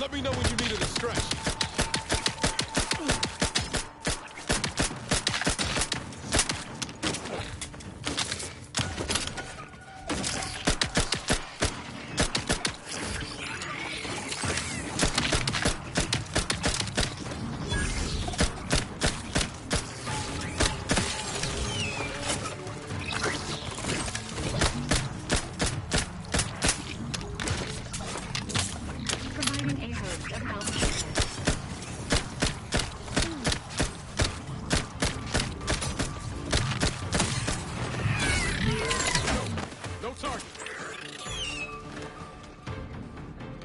Let me know when you needed a stretch.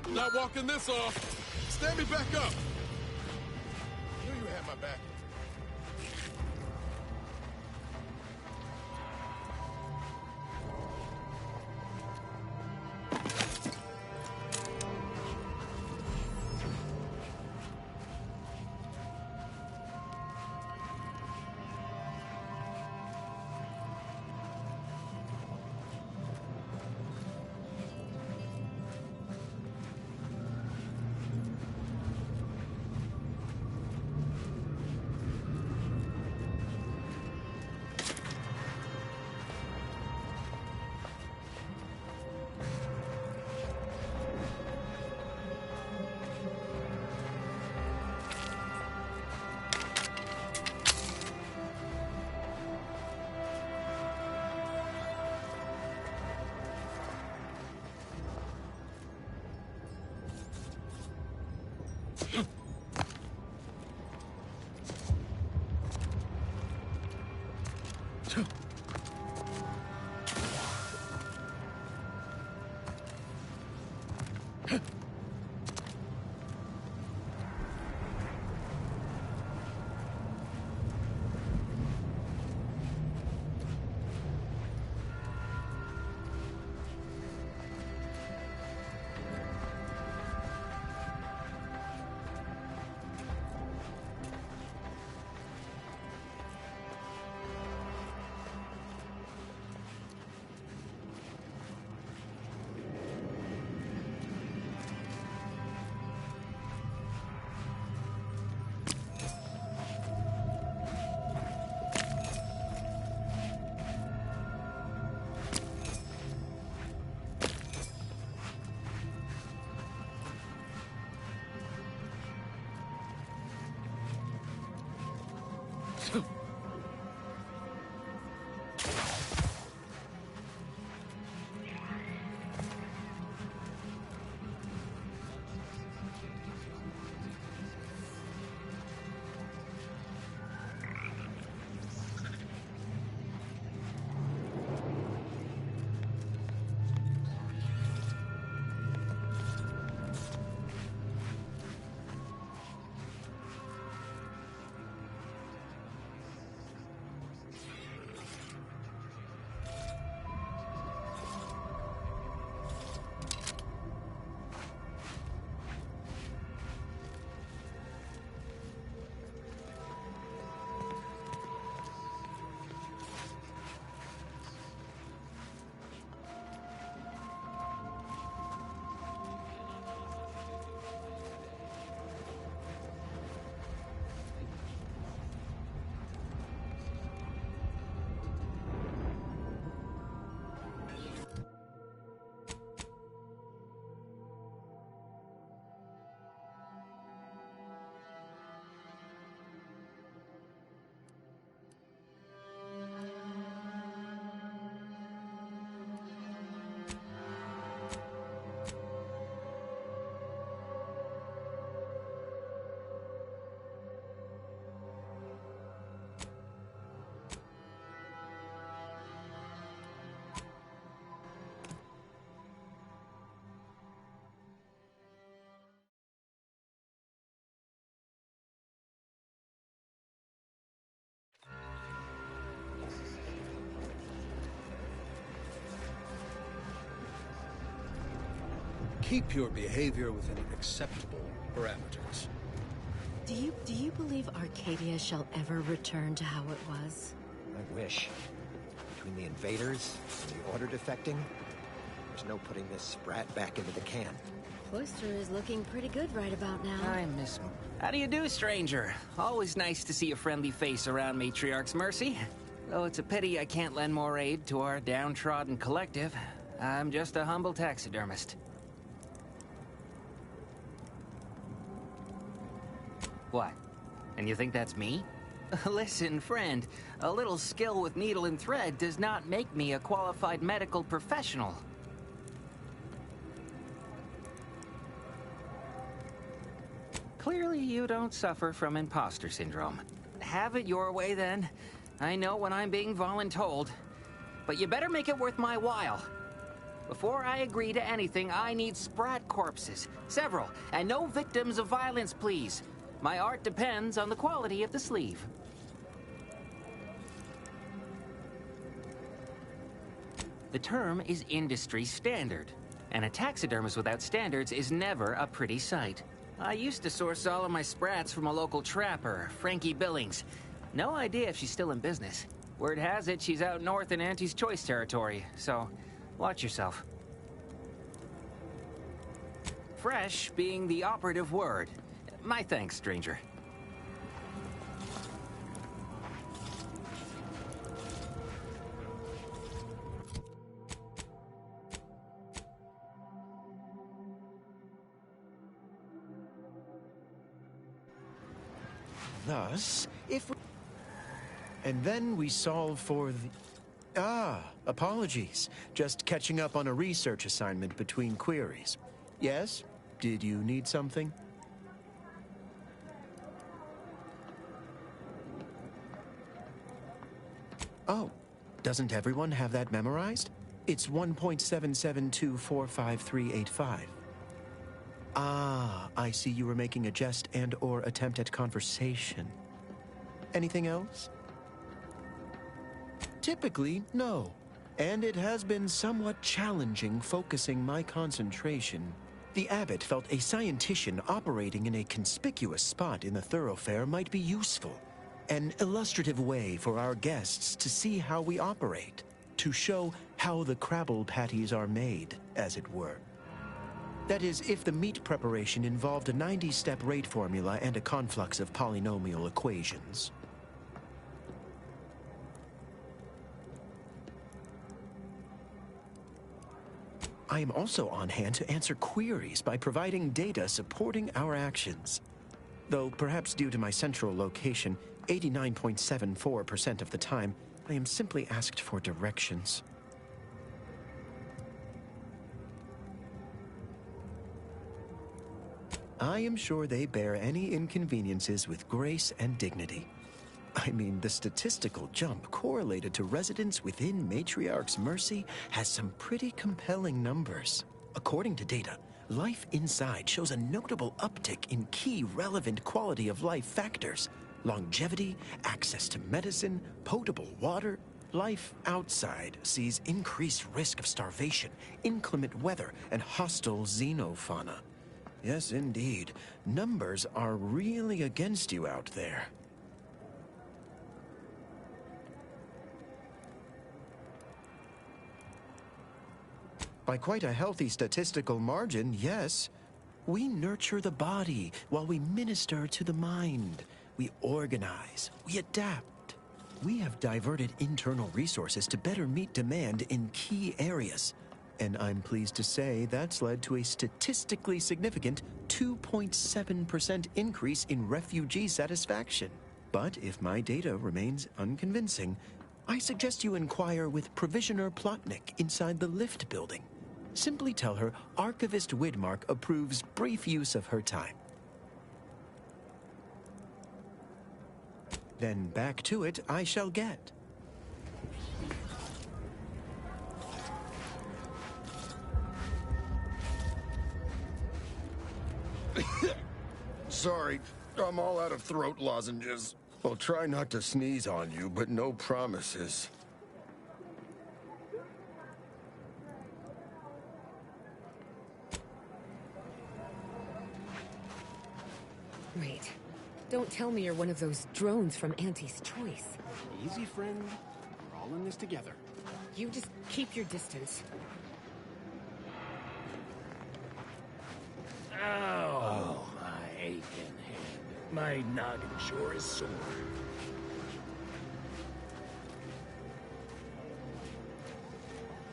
Not walking this off. Stand me back up. Knew you had my back. Keep your behavior within acceptable parameters. Do you believe Arcadia shall ever return to how it was? I wish. Between the invaders and the Order defecting, there's no putting this sprat back into the can. Cloister is looking pretty good right about now. I miss him. How do you do, stranger? Always nice to see a friendly face around Matriarch's Mercy. Though it's a pity I can't lend more aid to our downtrodden collective. I'm just a humble taxidermist. What? And you think that's me? Listen, friend, a little skill with needle and thread does not make me a qualified medical professional. Clearly you don't suffer from imposter syndrome. Have it your way, then. I know when I'm being voluntold. But you better make it worth my while. Before I agree to anything, I need sprat corpses. Several. And no victims of violence, please. My art depends on the quality of the sleeve. The term is industry standard. And a taxidermist without standards is never a pretty sight. I used to source all of my sprats from a local trapper, Frankie Billings. No idea if she's still in business. Word has it she's out north in Auntie's Choice territory, so watch yourself. Fresh being the operative word. My thanks, stranger. Thus, if we... And then we solve for the... apologies. Just catching up on a research assignment between queries. Yes? Did you need something? Oh, doesn't everyone have that memorized? It's 1.77245385. Ah, I see you were making a jest and/or attempt at conversation. Anything else? Typically, no. And it has been somewhat challenging focusing my concentration. The abbot felt a scientician operating in a conspicuous spot in the thoroughfare might be useful. An illustrative way for our guests to see how we operate. To show how the Crabble patties are made, as it were. That is, if the meat preparation involved a 90-step rate formula and a conflux of polynomial equations. I am also on hand to answer queries by providing data supporting our actions. Though perhaps due to my central location, 89.74% of the time, I am simply asked for directions. I am sure they bear any inconveniences with grace and dignity. I mean, the statistical jump correlated to residents within Matriarch's Mercy has some pretty compelling numbers. According to data, life inside shows a notable uptick in key relevant quality of life factors. Longevity, access to medicine, potable water. Life outside sees increased risk of starvation, inclement weather, and hostile xenofauna. Yes, indeed. Numbers are really against you out there. By quite a healthy statistical margin, yes. We nurture the body while we minister to the mind. We organize. We adapt. We have diverted internal resources to better meet demand in key areas. And I'm pleased to say that's led to a statistically significant 2.7% increase in refugee satisfaction. But if my data remains unconvincing, I suggest you inquire with Provisioner Plotnik inside the lift building. Simply tell her Archivist Widmark approves brief use of her time. Then back to it I shall get. Sorry, I'm all out of throat lozenges. I'll try not to sneeze on you, but no promises. Wait. Don't tell me you're one of those drones from Auntie's Choice. Easy, friend. We're all in this together. You just keep your distance. My noggin sure is sore.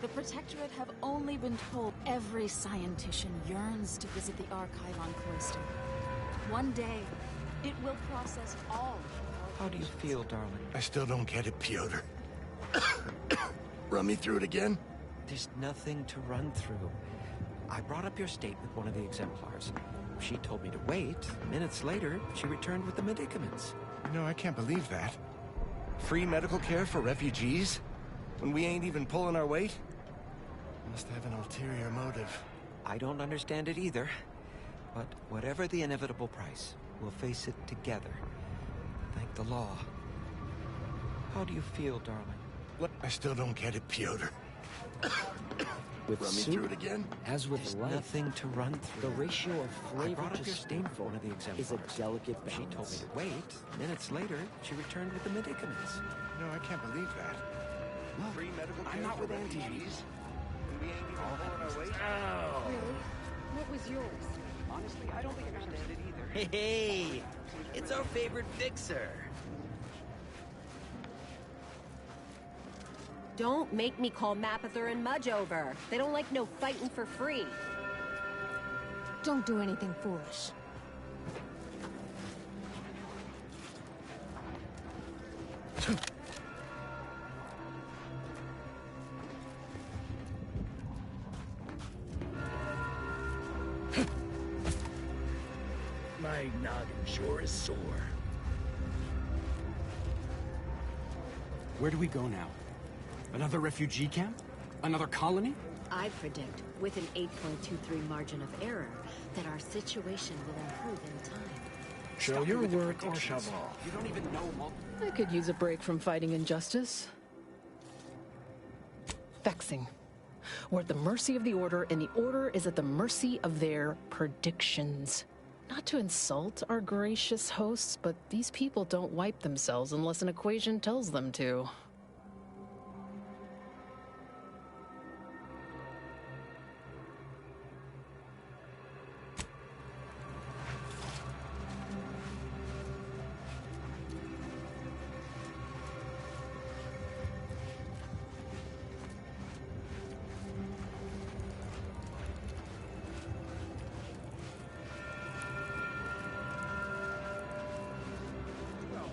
The Protectorate have only been told every scientician yearns to visit the archive on Cloister. One day, it will process all. How do you feel, darling? I still don't get it, Piotr. Run me through it again? There's nothing to run through. I brought up your state with one of the exemplars. She told me to wait. Minutes later, she returned with the medicaments. No, I can't believe that. Free medical care for refugees? When we ain't even pulling our weight? Must have an ulterior motive. I don't understand it either. But whatever the inevitable price, we'll face it together. Thank the law. How do you feel, darling? What? I still don't get it, Piotr. With Run me soup, through it again? as with There's life, nothing to run through. the ratio of I flavor brought up to your state with one of the spoonful exemplars. is a delicate balance. She told me to wait. Minutes later, she returned with the medicaments. No, I can't believe that. Look, Free medical care I'm not for with Auntie. refugees? When we ain't even pulling our weight? Really? What was yours? Honestly, I don't think I understand it either. Hey, it's our favorite fixer. Don't make me call Mapother and Mudge over. They don't like no fighting for free. Don't do anything foolish. My noggin sure is sore. Where do we go now? Another refugee camp? Another colony? I predict, with an 8.23 margin of error, that our situation will improve in time. Show Stop your with the work or predictions. shove off. You don't even know I could use a break from fighting injustice. Vexing. We're at the mercy of the Order, and the Order is at the mercy of their predictions. Not to insult our gracious hosts, but these people don't wipe themselves unless an equation tells them to.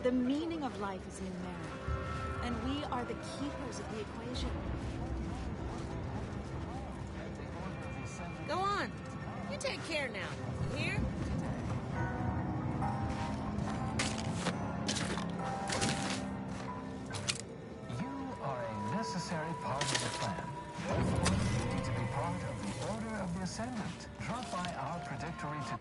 The meaning of life is numeric, and we are the keepers of the equation. Go on. You take care now. You hear? You are a necessary part of the plan. Therefore, you need to be part of the Order of the Ascendant. Drop by our predictory to...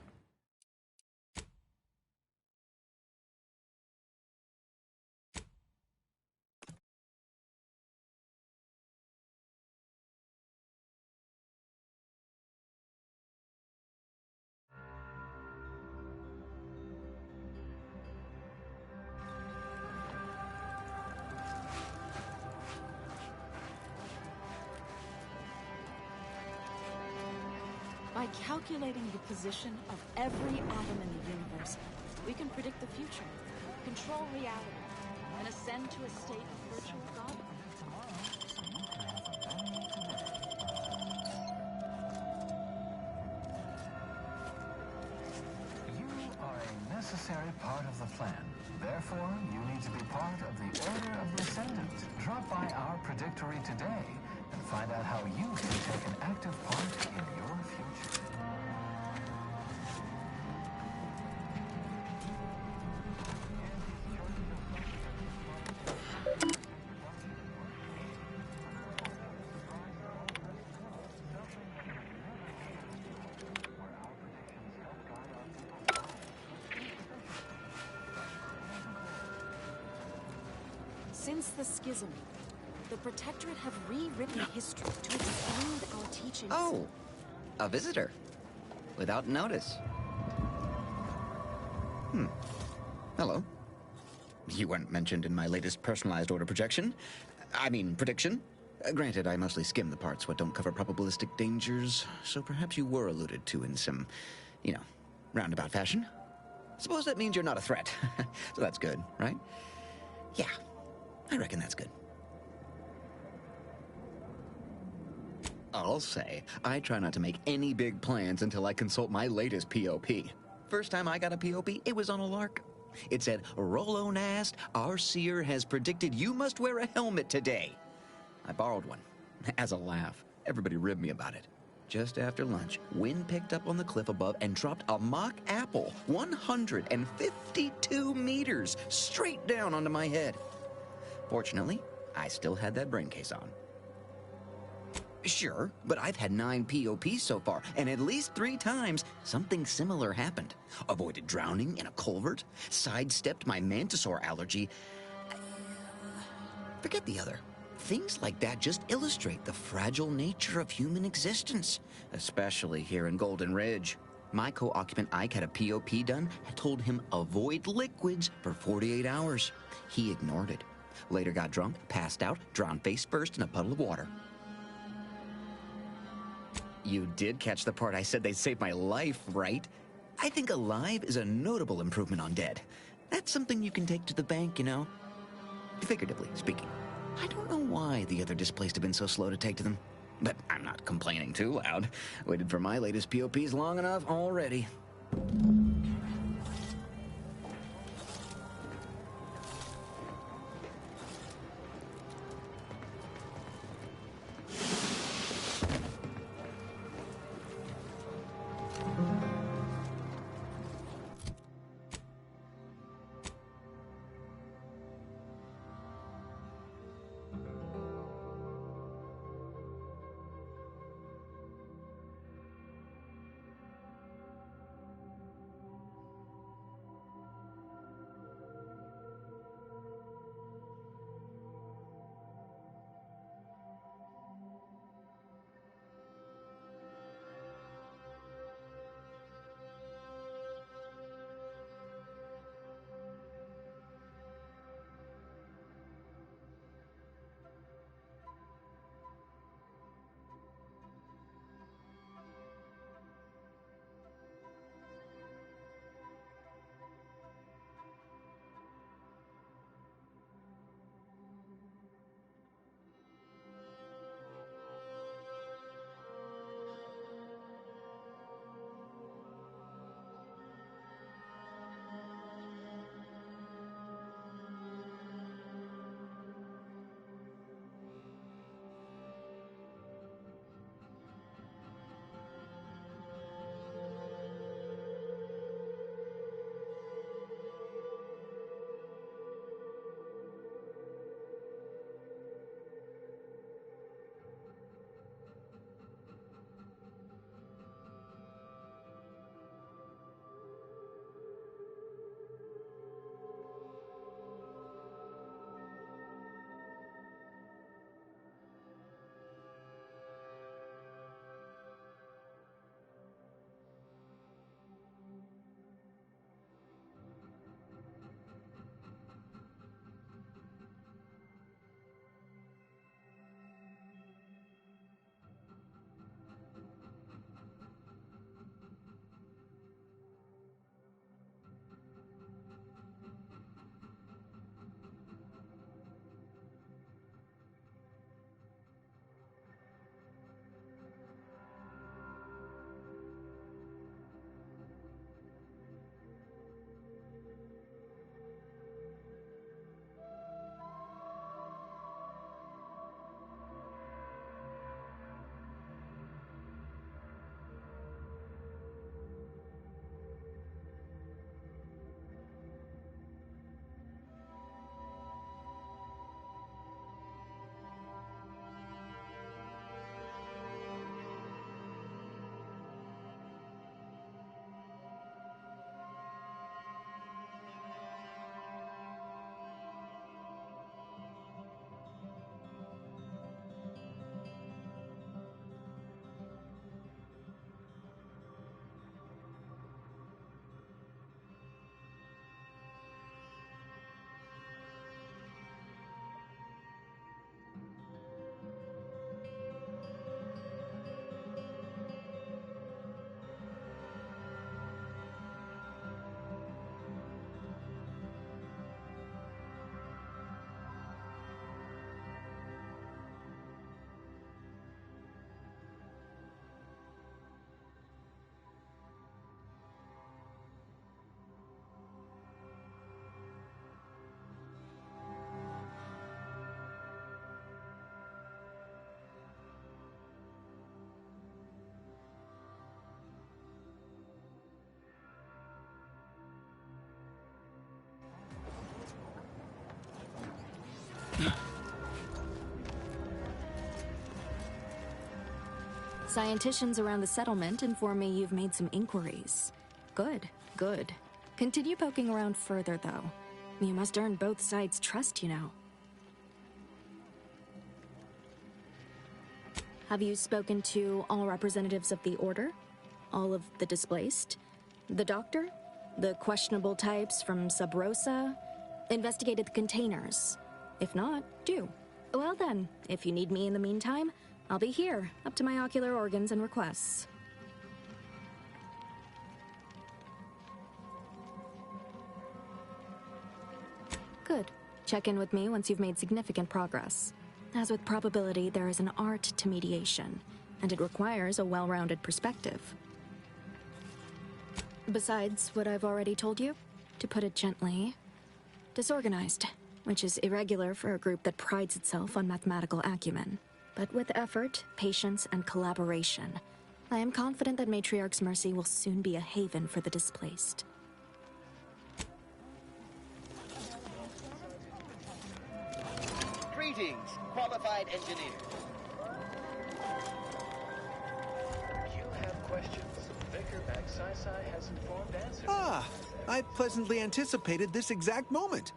By calculating the position of every atom in the universe, we can predict the future, control reality, and ascend to a state of virtual godhood. You are a necessary part of the plan. Therefore, you need to be part of the Order of the Ascendant. Drop by our predictory today and find out how you can take an active part in your future. Since the schism, the Protectorate have rewritten history to exclude our teachings. Oh, a visitor. Without notice. Hello. You weren't mentioned in my latest personalized order projection. I mean, prediction. Granted, I mostly skim the parts what don't cover probabilistic dangers, so perhaps you were alluded to in some, roundabout fashion. Suppose that means you're not a threat. So that's good, right? Yeah, I reckon that's good. I'll say, I try not to make any big plans until I consult my latest POP. First time I got a POP, it was on a lark. It said, Rolo Nast, our seer has predicted you must wear a helmet today. I borrowed one. As a laugh, everybody ribbed me about it. Just after lunch, wind picked up on the cliff above and dropped a mock apple 152 meters straight down onto my head. Fortunately, I still had that brain case on. Sure, but I've had 9 POPs so far, and at least 3 times something similar happened. Avoided drowning in a culvert, sidestepped my mantisaur allergy. Forget the other. Things like that just illustrate the fragile nature of human existence, especially here in Golden Ridge. My co-occupant Ike had a POP done and told him avoid liquids for 48 hours. He ignored it. Later got drunk, passed out, drowned face first in a puddle of water. You did catch the part I said they saved my life, right? I think alive is a notable improvement on dead. That's something you can take to the bank, you know? Figuratively speaking. I don't know why the other displaced have been so slow to take to them. But I'm not complaining too loud. Waited for my latest POPs long enough already. Scienticians around the settlement inform me you've made some inquiries. Good, good. Continue poking around further, though. You must earn both sides' trust, you know. Have you spoken to all representatives of the Order? All of the displaced? The Doctor? The questionable types from Sub Rosa? Investigated the containers? If not, do. Well then, if you need me in the meantime, I'll be here, up to my ocular organs and requests. Good. Check in with me once you've made significant progress. As with probability, there is an art to mediation, and it requires a well-rounded perspective. Besides what I've already told you, to put it gently, disorganized, which is irregular for a group that prides itself on mathematical acumen. But with effort, patience, and collaboration, I am confident that Matriarch's Mercy will soon be a haven for the displaced. Greetings, qualified engineer. You have questions. Vicar Bagsai has informed answers. Ah, I pleasantly anticipated this exact moment.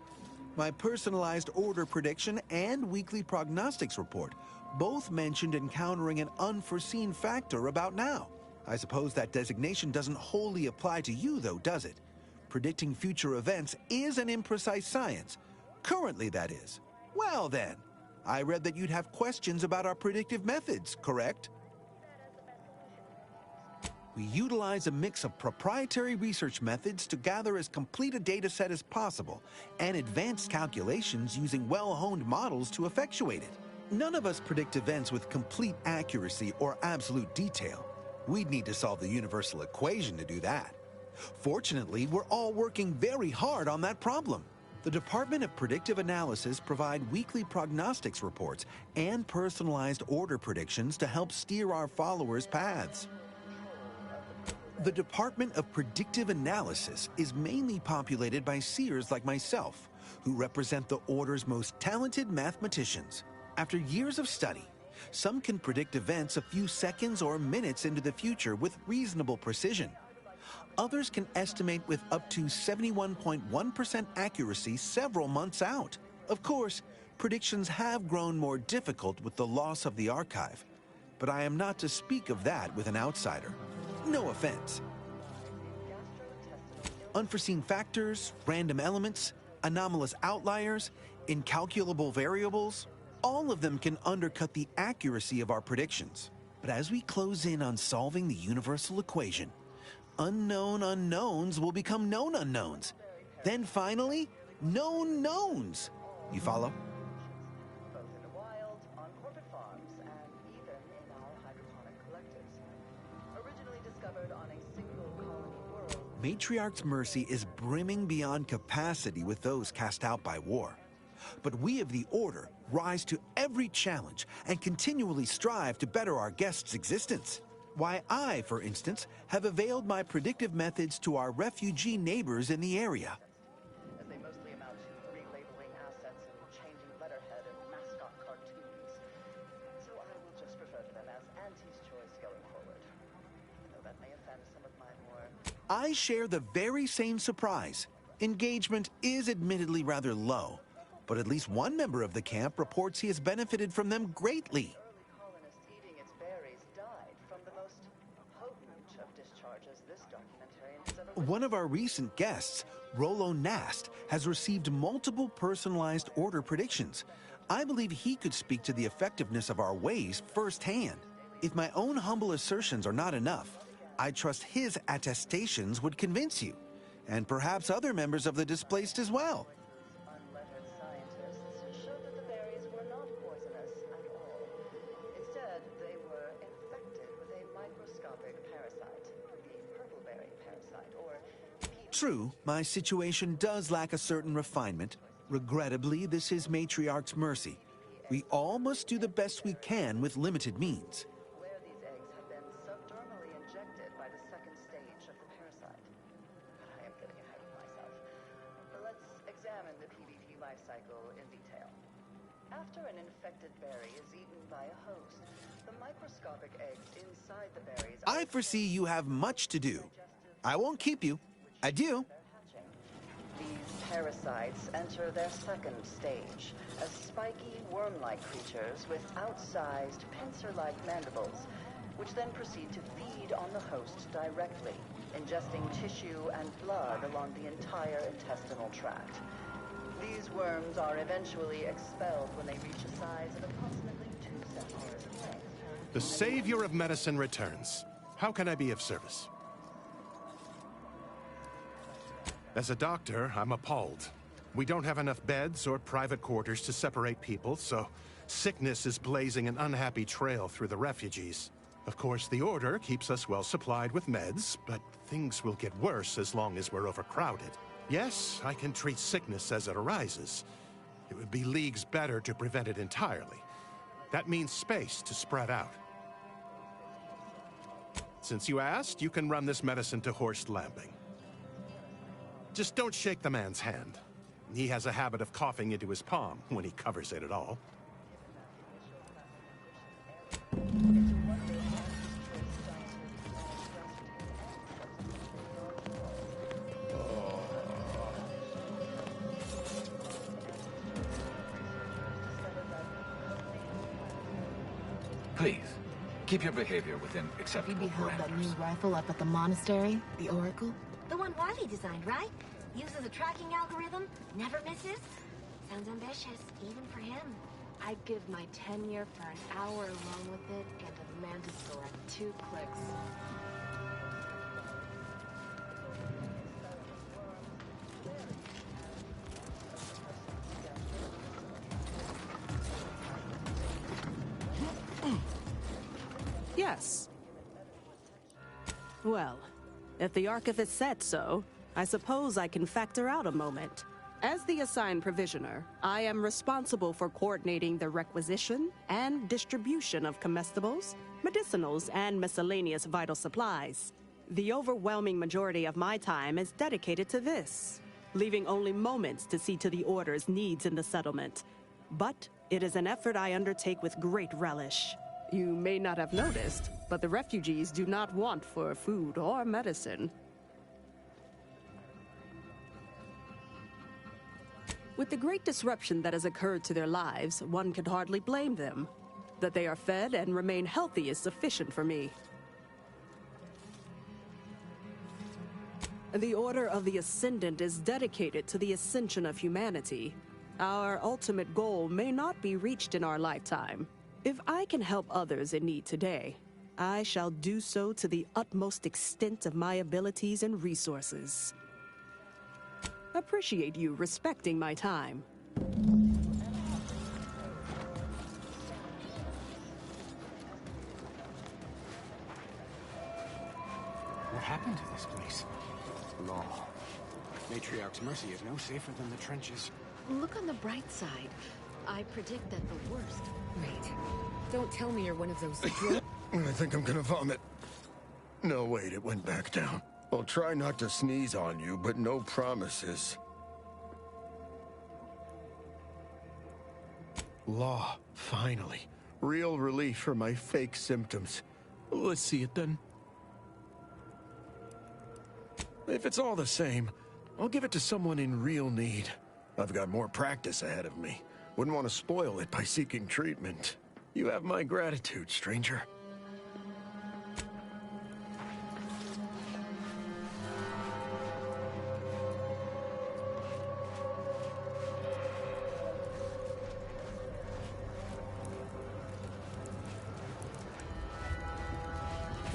My personalized order prediction and weekly prognostics report both mentioned encountering an unforeseen factor about now. I suppose that designation doesn't wholly apply to you, though, does it? Predicting future events is an imprecise science. Currently, that is. Well then, I read that you'd have questions about our predictive methods, correct? We utilize a mix of proprietary research methods to gather as complete a data set as possible, and advanced calculations using well-honed models to effectuate it. None of us predict events with complete accuracy or absolute detail. We'd need to solve the universal equation to do that. Fortunately, we're all working very hard on that problem. The Department of Predictive Analysis provide weekly prognostics reports and personalized order predictions to help steer our followers' paths. The Department of Predictive Analysis is mainly populated by seers like myself, who represent the Order's most talented mathematicians. After years of study, some can predict events a few seconds or minutes into the future with reasonable precision. Others can estimate with up to 71.1% accuracy several months out. Of course, predictions have grown more difficult with the loss of the archive, but I am not to speak of that with an outsider. No offense. Unforeseen factors, random elements, anomalous outliers, incalculable variables, all of them can undercut the accuracy of our predictions. But as we close in on solving the universal equation, unknown unknowns will become known unknowns. Then finally, known knowns. You follow? Both in the wild, on corporate farms, and even in our hydroponic collectives. Originally discovered on a single colony world. Matriarch's Mercy is brimming beyond capacity with those cast out by war. But we of the Order rise to every challenge and continually strive to better our guests' existence. Why I, for instance, have availed my predictive methods to our refugee neighbors in the area. As they mostly amount to relabeling assets and changing letterhead and mascot cartoons. So I will just refer to them as Auntie's Choice going forward. Though that may offend some of my more... I share the very same surprise. Engagement is admittedly rather low, but at least one member of the camp reports he has benefited from them greatly. One of our recent guests, Rollo Nast, has received multiple personalized order predictions. I believe he could speak to the effectiveness of our ways firsthand. If my own humble assertions are not enough, I trust his attestations would convince you, and perhaps other members of the displaced as well. Unlettered scientists showed that the berries were not poisonous at all. Instead, they were infected with a microscopic parasite, the purpleberry parasite, or... True, my situation does lack a certain refinement. Regrettably, this is Matriarch's Mercy. We all must do the best we can with limited means. Where these eggs have been subdermally injected by the second stage of the parasite. I am getting ahead of myself. Let's examine the PvP life cycle in detail. After an infected berry is eaten by a host, the microscopic eggs inside the berries I foresee you have much to do. I won't keep you. Adieu. These parasites enter their second stage as spiky, worm-like creatures with outsized, pincer-like mandibles, which then proceed to feed on the host directly, ingesting tissue and blood along the entire intestinal tract. These worms are eventually expelled when they reach a size of approximately 2 centimeters in length. The savior of medicine returns. How can I be of service? As a doctor, I'm appalled. We don't have enough beds or private quarters to separate people, so sickness is blazing an unhappy trail through the refugees. Of course, the Order keeps us well supplied with meds, but things will get worse as long as we're overcrowded. Yes, I can treat sickness as it arises. It would be leagues better to prevent it entirely. That means space to spread out. Since you asked, you can run this medicine to Horst Lambing. Just don't shake the man's hand. He has a habit of coughing into his palm when he covers it at all. Please, keep your behavior within We acceptable beheld that parameters. new rifle up at the monastery, the Oracle. The one Wily designed, right? Uses a tracking algorithm, never misses. Sounds ambitious, even for him. I'd give my tenure for an hour alone with it and a Mantisaur at 2 clicks. Yes. Well, if the Archivist said so, I suppose I can factor out a moment. As the assigned provisioner, I am responsible for coordinating the requisition and distribution of comestibles, medicinals, and miscellaneous vital supplies. The overwhelming majority of my time is dedicated to this, leaving only moments to see to the Order's needs in the settlement. But it is an effort I undertake with great relish. You may not have noticed, but the refugees do not want for food or medicine. With the great disruption that has occurred to their lives, one can hardly blame them. That they are fed and remain healthy is sufficient for me. The Order of the Ascendant is dedicated to the ascension of humanity. Our ultimate goal may not be reached in our lifetime. If I can help others in need today, I shall do so to the utmost extent of my abilities and resources. Appreciate you respecting my time. What happened to this place? Law. Matriarch's Mercy is no safer than the trenches. Look on the bright side. I predict that the worst. Wait. Don't tell me you're one of those I think I'm gonna vomit. No, wait, it went back down. I'll try not to sneeze on you, but no promises. Law, finally. Real relief for my fake symptoms. Let's see it then. If it's all the same, I'll give it to someone in real need. I've got more practice ahead of me. Wouldn't want to spoil it by seeking treatment. You have my gratitude, stranger.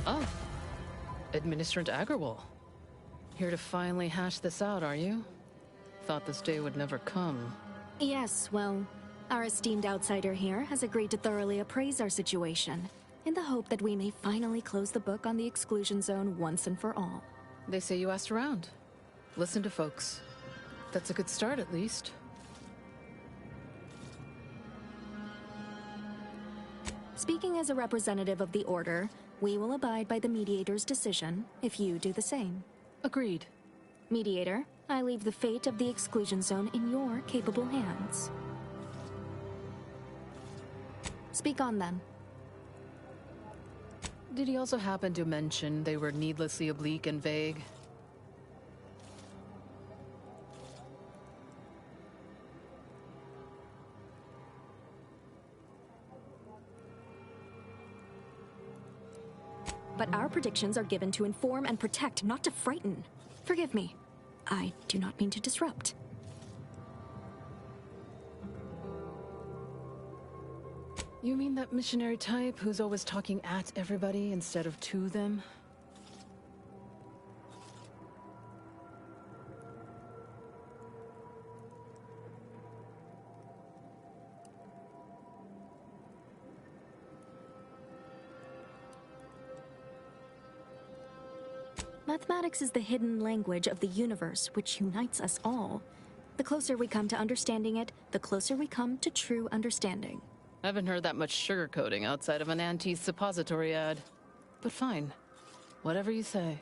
Oh. Administrator Agarwal. Here to finally hash this out, are you? Thought this day would never come. Yes, well, our esteemed outsider here has agreed to thoroughly appraise our situation, in the hope that we may finally close the book on the exclusion zone once and for all. They say you asked around. Listen to folks. That's a good start, at least. Speaking as a representative of the Order, we will abide by the Mediator's decision if you do the same. Agreed. Mediator, I leave the fate of the exclusion zone in your capable hands. Speak on then. Did he also happen to mention they were needlessly oblique and vague? But our predictions are given to inform and protect, not to frighten. Forgive me. I do not mean to disrupt. You mean that missionary type who's always talking at everybody instead of to them? Mathematics is the hidden language of the universe which unites us all. The closer we come to understanding it, the closer we come to true understanding. I haven't heard that much sugarcoating outside of an Auntie's suppository ad. But fine. Whatever you say.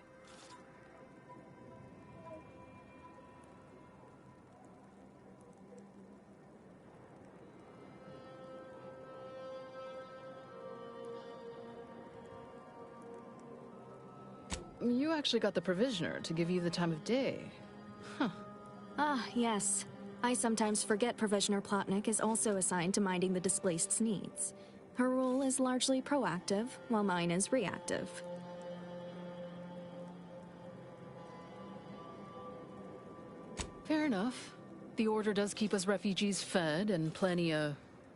You actually got the Provisioner to give you the time of day. Huh. Ah, yes. I sometimes forget Provisioner Plotnik is also assigned to minding the displaced's needs. Her role is largely proactive, while mine is reactive. Fair enough. The Order does keep us refugees fed and plenty,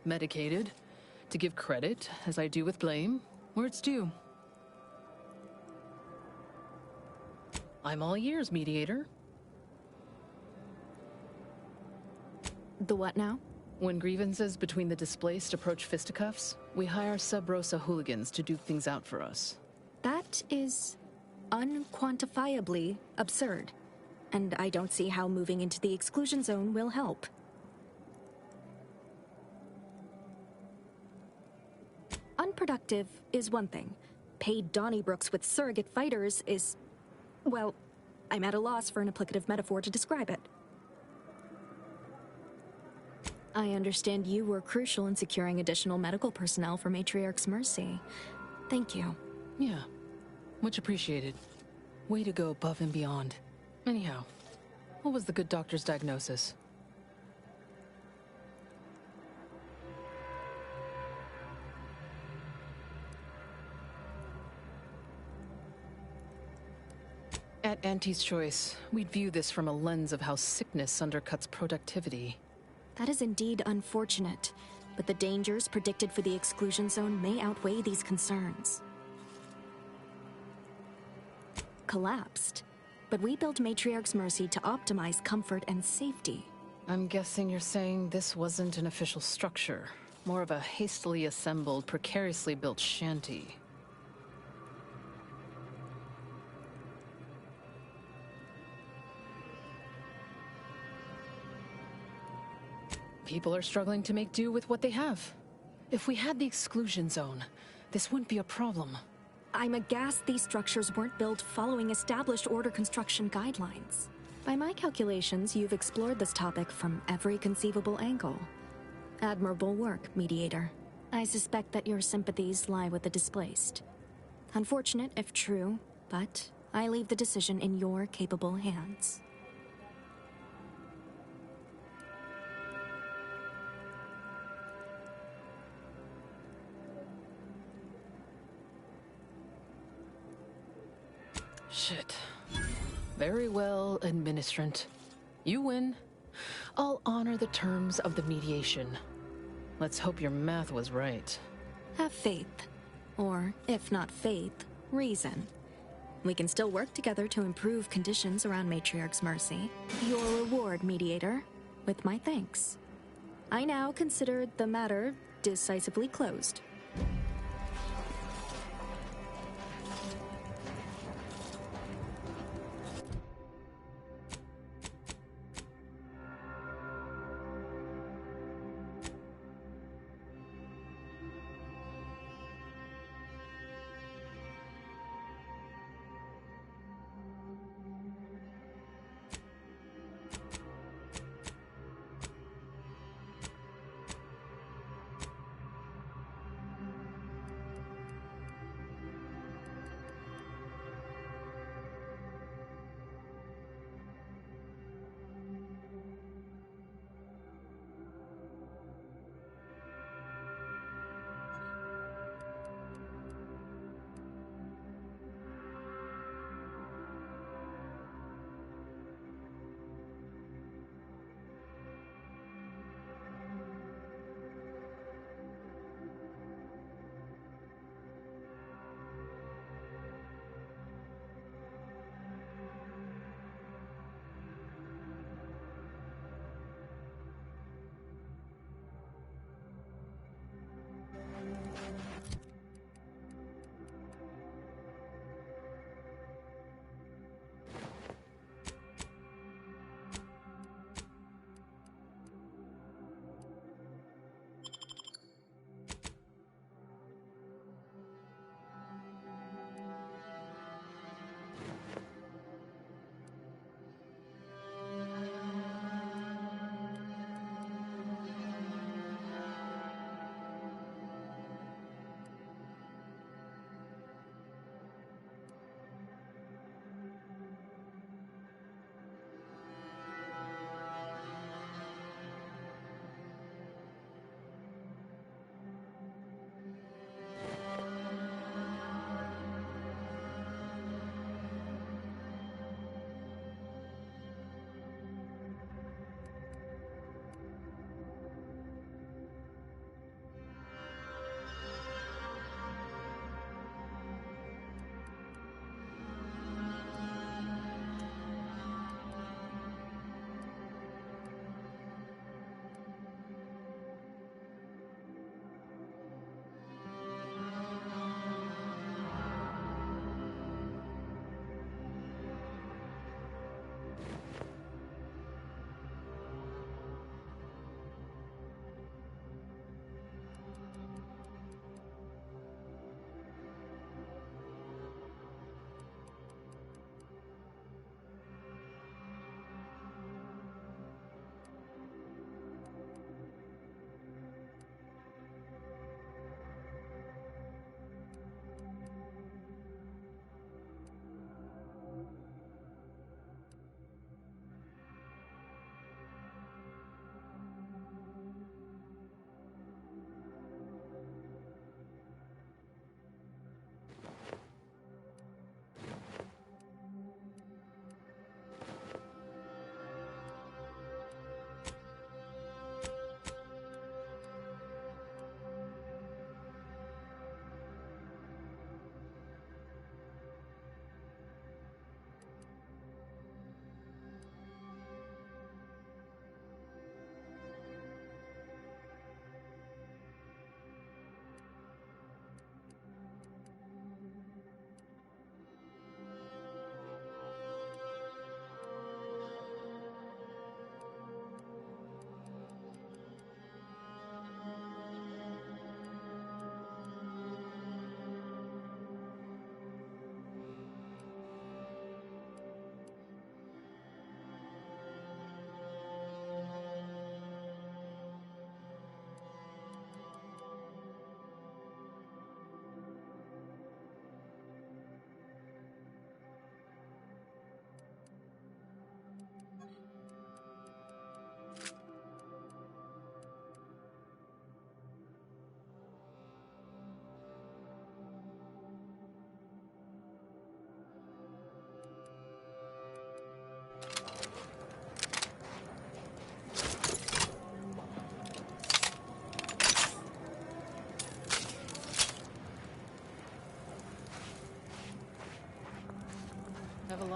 medicated. To give credit, as I do with blame, where it's due. I'm all ears, Mediator. The what now? When grievances between the displaced approach fisticuffs, we hire Sub Rosa hooligans to duke things out for us. That is unquantifiably absurd. And I don't see how moving into the exclusion zone will help. Unproductive is one thing. Paid Donnybrooks with surrogate fighters is... well, I'm at a loss for an applicative metaphor to describe it. I understand you were crucial in securing additional medical personnel for Matriarch's Mercy. Thank you. Yeah, much appreciated. Way to go above and beyond. Anyhow, what was the good doctor's diagnosis? At Auntie's Choice, we'd view this from a lens of how sickness undercuts productivity. That is indeed unfortunate, but the dangers predicted for the exclusion zone may outweigh these concerns. Collapsed. But we built Matriarch's Mercy to optimize comfort and safety. I'm guessing you're saying this wasn't an official structure, more of a hastily assembled, precariously built shanty. People are struggling to make do with what they have. If we had the exclusion zone, this wouldn't be a problem. I'm aghast these structures weren't built following established Order construction guidelines. By my calculations, you've explored this topic from every conceivable angle. Admirable work, Mediator. I suspect that your sympathies lie with the displaced. Unfortunate if true, but I leave the decision in your capable hands. Shit. Very well, Administrant. You win. I'll honor the terms of the mediation. Let's hope your math was right. Have faith. Or, if not faith, reason. We can still work together to improve conditions around Matriarch's Mercy. Your reward, Mediator, with my thanks. I now consider the matter decisively closed.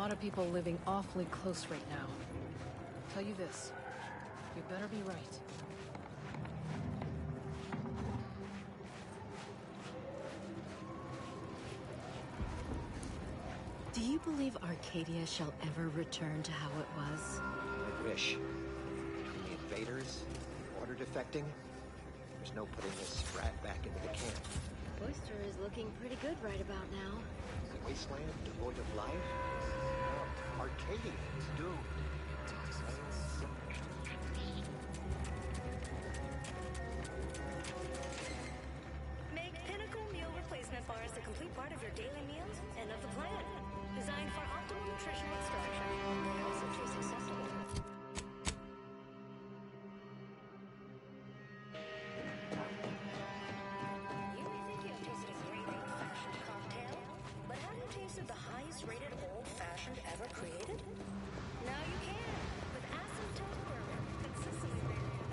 lot of people living awfully close right now. I'll tell you this, you better be right. Do you believe Arcadia shall ever return to how it was? I wish. Between the invaders, the order defecting, there's no putting this rat back into the camp. Oyster is looking pretty good right about now. A wasteland devoid of life? No, Arcadia is doomed. Make Pinnacle Meal Replacement Bars a complete part of your daily meals and of the plan. Designed for optimal nutrition extraction. They also taste acceptable. You may think you have tasted a great old-fashioned cocktail, but have you tasted the highest-rated old-fashioned ever created? Now you can, with Asymptote Bourbon, consistently rated the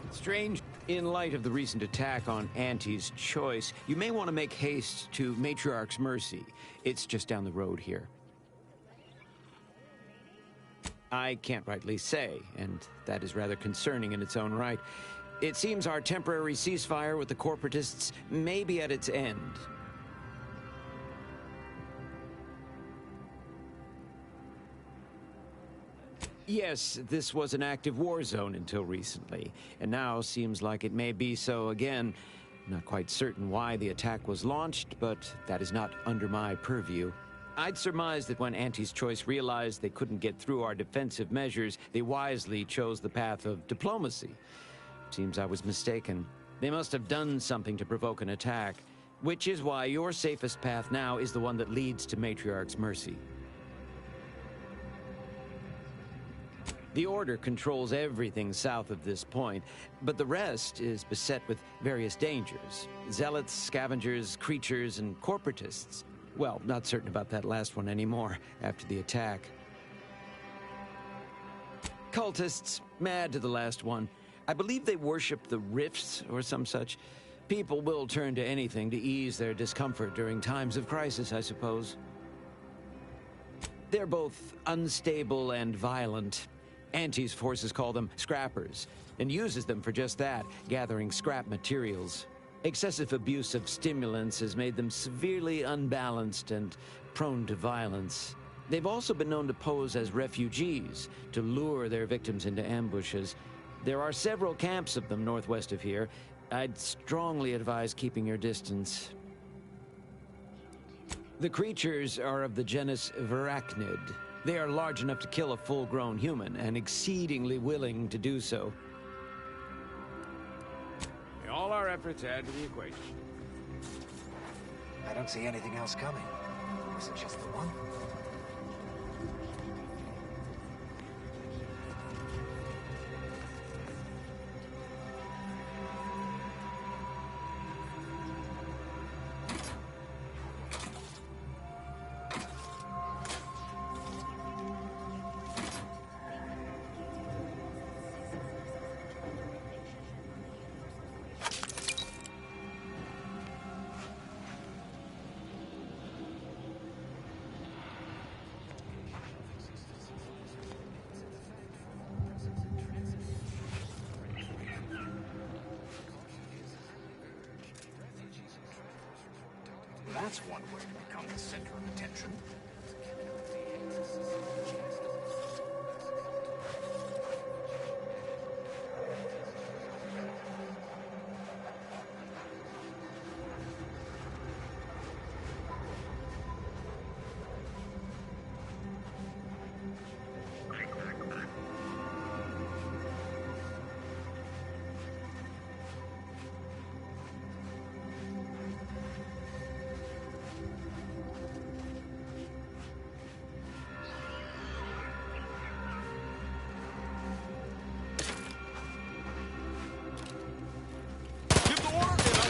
best. Strange. In light of the recent attack on Auntie's Choice, you may want to make haste to Matriarch's Mercy. It's just down the road here. I can't rightly say, and that is rather concerning in its own right. It seems our temporary ceasefire with the corporatists may be at its end. Yes, this was an active war zone until recently, and now seems like it may be so again. Not quite certain why the attack was launched, but that is not under my purview. I'd surmise that when Auntie's Choice realized they couldn't get through our defensive measures, they wisely chose the path of diplomacy. Seems I was mistaken. They must have done something to provoke an attack, which is why your safest path now is the one that leads to Matriarch's Mercy. The Order controls everything south of this point, but the rest is beset with various dangers. Zealots, scavengers, creatures, and corporatists. Well, not certain about that last one anymore after the attack. Cultists, mad to the last one. I believe they worship the rifts or some such. People will turn to anything to ease their discomfort during times of crisis, I suppose. They're both unstable and violent. Auntie's forces call them scrappers, and uses them for just that, gathering scrap materials. Excessive abuse of stimulants has made them severely unbalanced and prone to violence. They've also been known to pose as refugees, to lure their victims into ambushes. There are several camps of them northwest of here. I'd strongly advise keeping your distance. The creatures are of the genus Varachnid. They are large enough to kill a full-grown human, and exceedingly willing to do so. May all our efforts add to the equation. I don't see anything else coming. Was it just the one? That's one way to become the center of attention.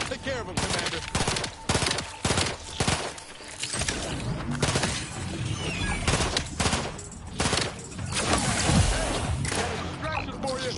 Take care of him, Commander. Got a distraction for you.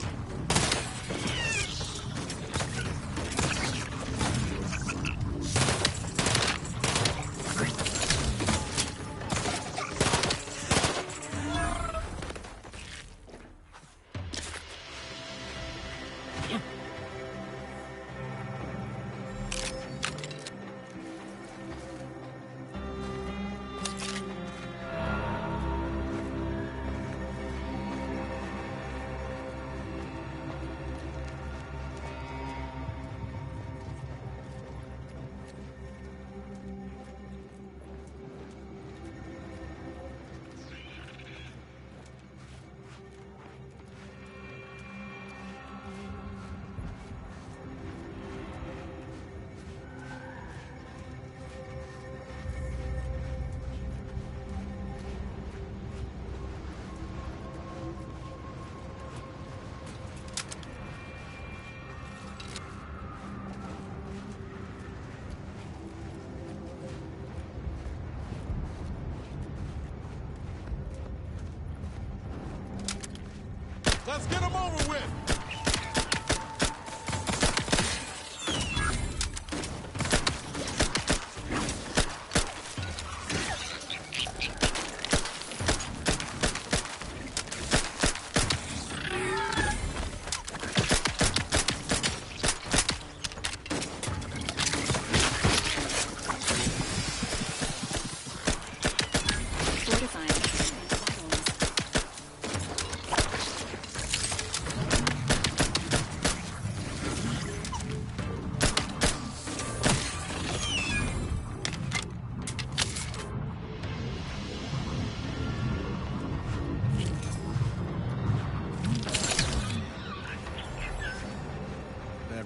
Let's get them over with!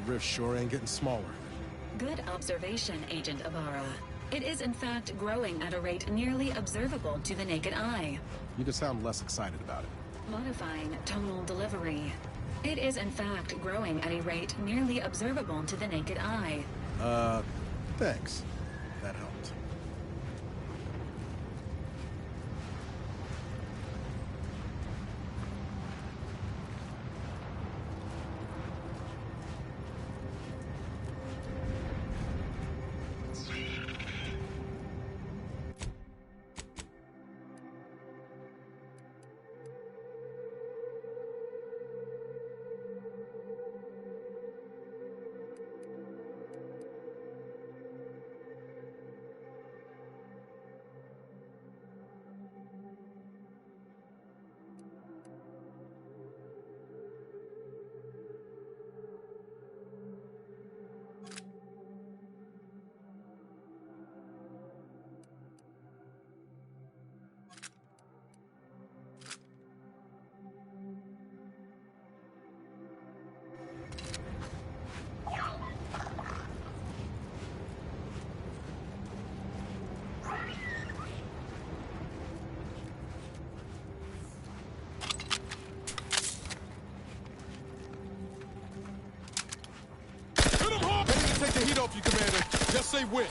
Rift sure ain't getting smaller. Good observation, Agent Ibarra. It is in fact growing at a rate nearly observable to the naked eye. You could sound less excited about it. Modifying tonal delivery. It is in fact growing at a rate nearly observable to the naked eye. Thanks. That helped. Take the heat off you, Commander. Just say when.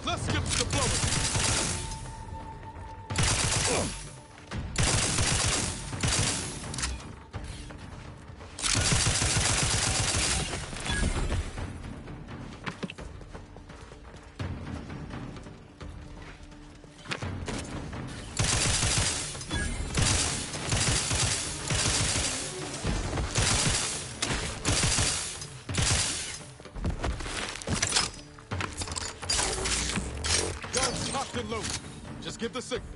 Let's get the diplomacy. Guns locked and loaded. Just give the signal.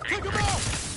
Take him out!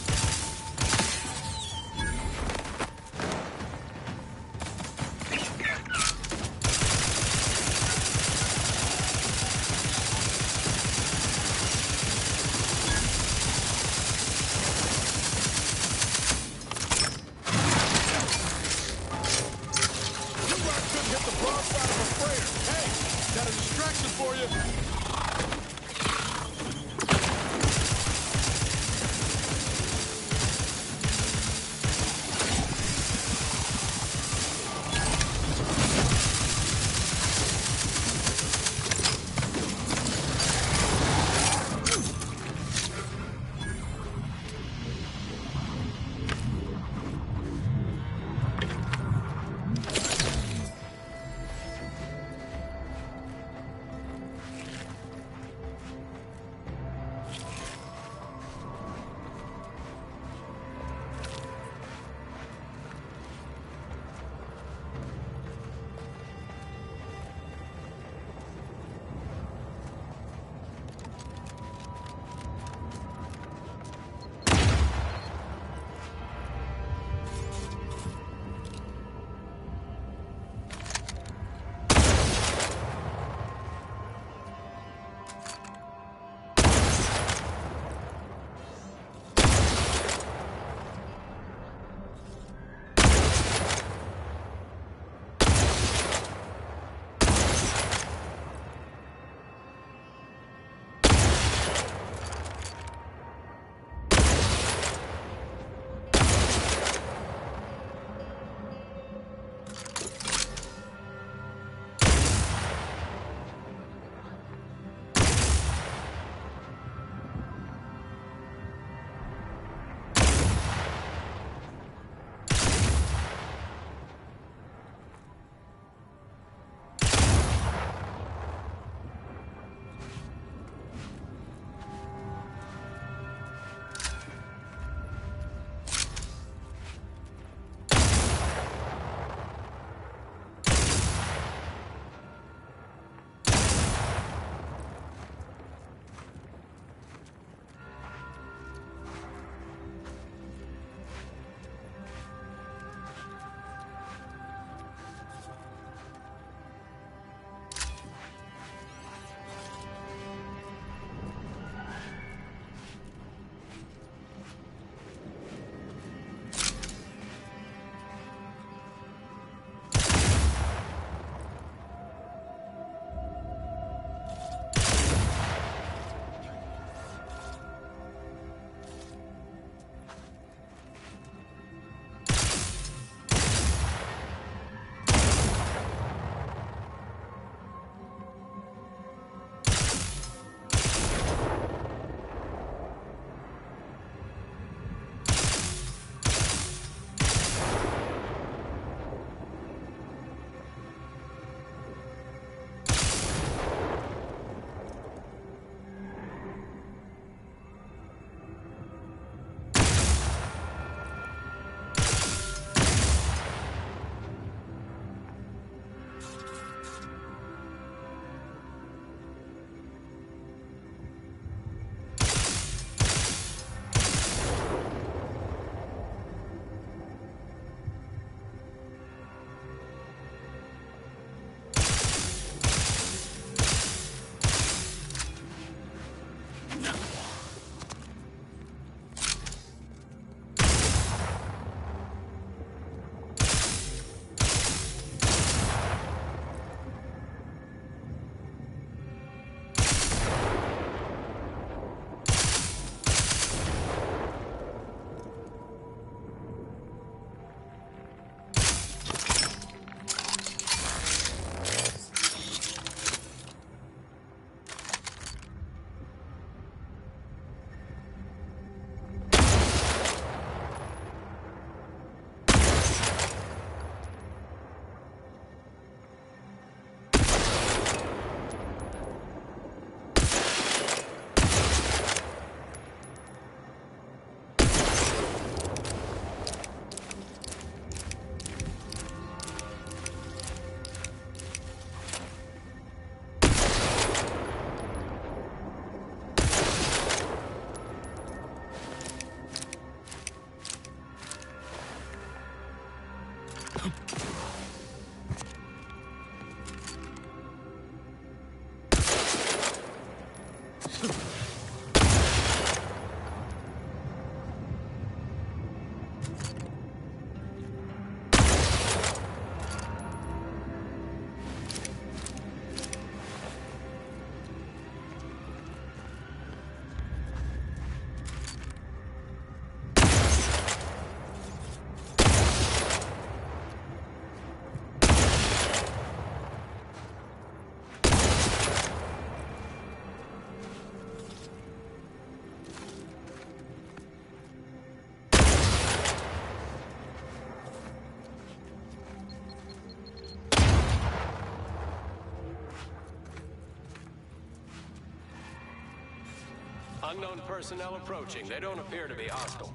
Unknown personnel approaching. They don't appear to be hostile.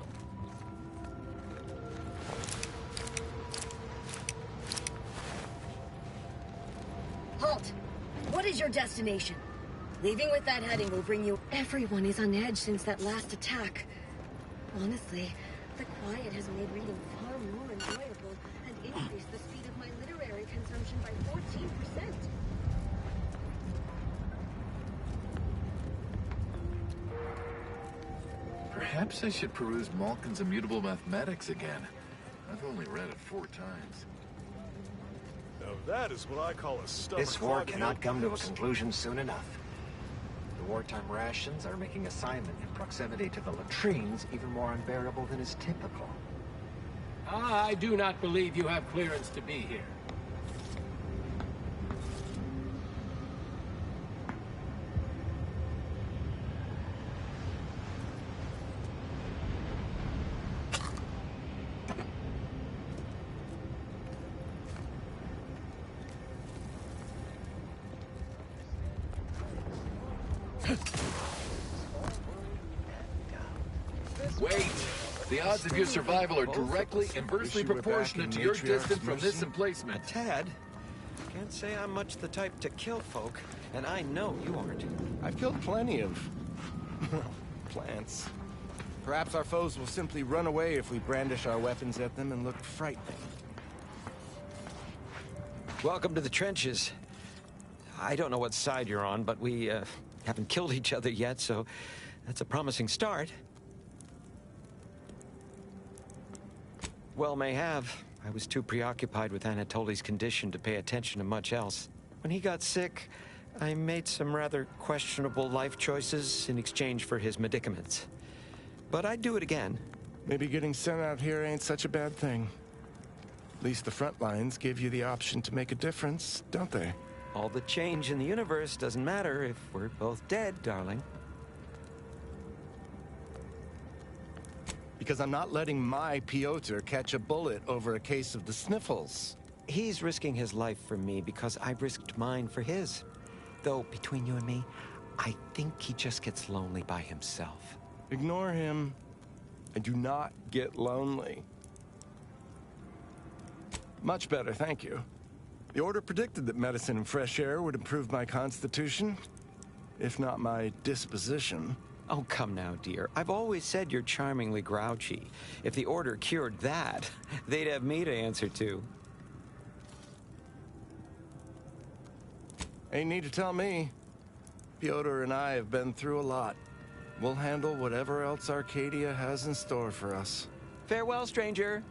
Halt! What is your destination? Leaving with that heading will bring you... Everyone is on edge since that last attack. Honestly, the quiet has made reading far more enjoyable and increased the speed of my literary consumption by 14%. Perhaps I should peruse Malkin's Immutable Mathematics again. I've only read it 4 times. Now that is what I call a stubborn... This war cannot come to a conclusion soon enough. The wartime rations are making assignment in proximity to the latrines even more unbearable than is typical. I do not believe you have clearance to be here. Wait! The odds of your survival are directly inversely proportionate to your distance from this emplacement. Tad, can't say I'm much the type to kill folk, and I know you aren't. I've killed plenty of... plants. Perhaps our foes will simply run away if we brandish our weapons at them and look frightening. Welcome to the trenches. I don't know what side you're on, but we haven't killed each other yet, so that's a promising start. Well, may have. I was too preoccupied with Anatoly's condition to pay attention to much else. When he got sick, I made some rather questionable life choices in exchange for his medicaments. But I'd do it again. Maybe getting sent out here ain't such a bad thing. At least the front lines give you the option to make a difference, don't they? All the change in the universe doesn't matter if we're both dead, darling. Because I'm not letting my Piotr catch a bullet over a case of the sniffles. He's risking his life for me because I risked mine for his. Though, between you and me, I think he just gets lonely by himself. Ignore him, and do not get lonely. Much better, thank you. The Order predicted that medicine and fresh air would improve my constitution, if not my disposition. Oh, come now, dear. I've always said you're charmingly grouchy. If the Order cured that, they'd have me to answer to. Ain't need to tell me. Piotr and I have been through a lot. We'll handle whatever else Arcadia has in store for us. Farewell, stranger.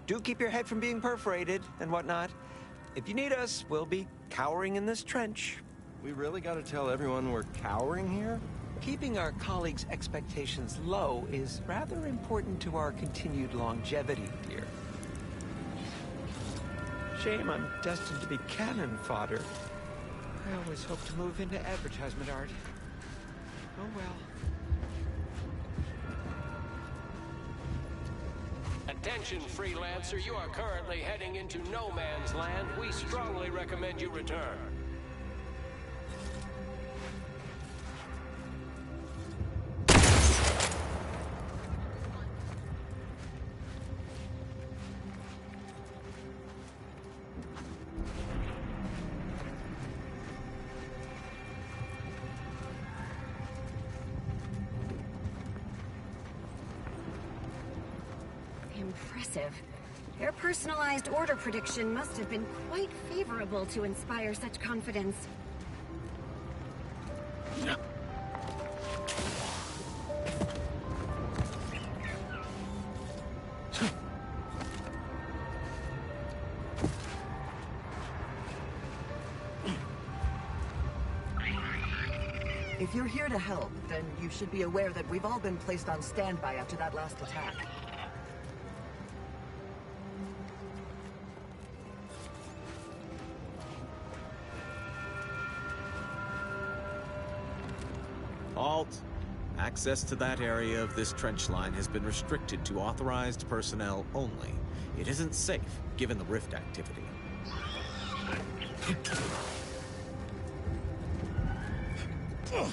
Do keep your head from being perforated and whatnot. If you need us, we'll be cowering in this trench. We really gotta tell everyone we're cowering here? Keeping our colleagues' expectations low is rather important to our continued longevity, dear. Shame I'm destined to be cannon fodder. I always hoped to move into advertisement art. Oh well. Attention, freelancer. You are currently heading into no man's land. We strongly recommend you return. Impressive. Their personalized order prediction must have been quite favorable to inspire such confidence. If you're here to help, then you should be aware that we've all been placed on standby after that last attack. Halt! Access to that area of this trench line has been restricted to authorized personnel only. It isn't safe, given the rift activity. Ugh.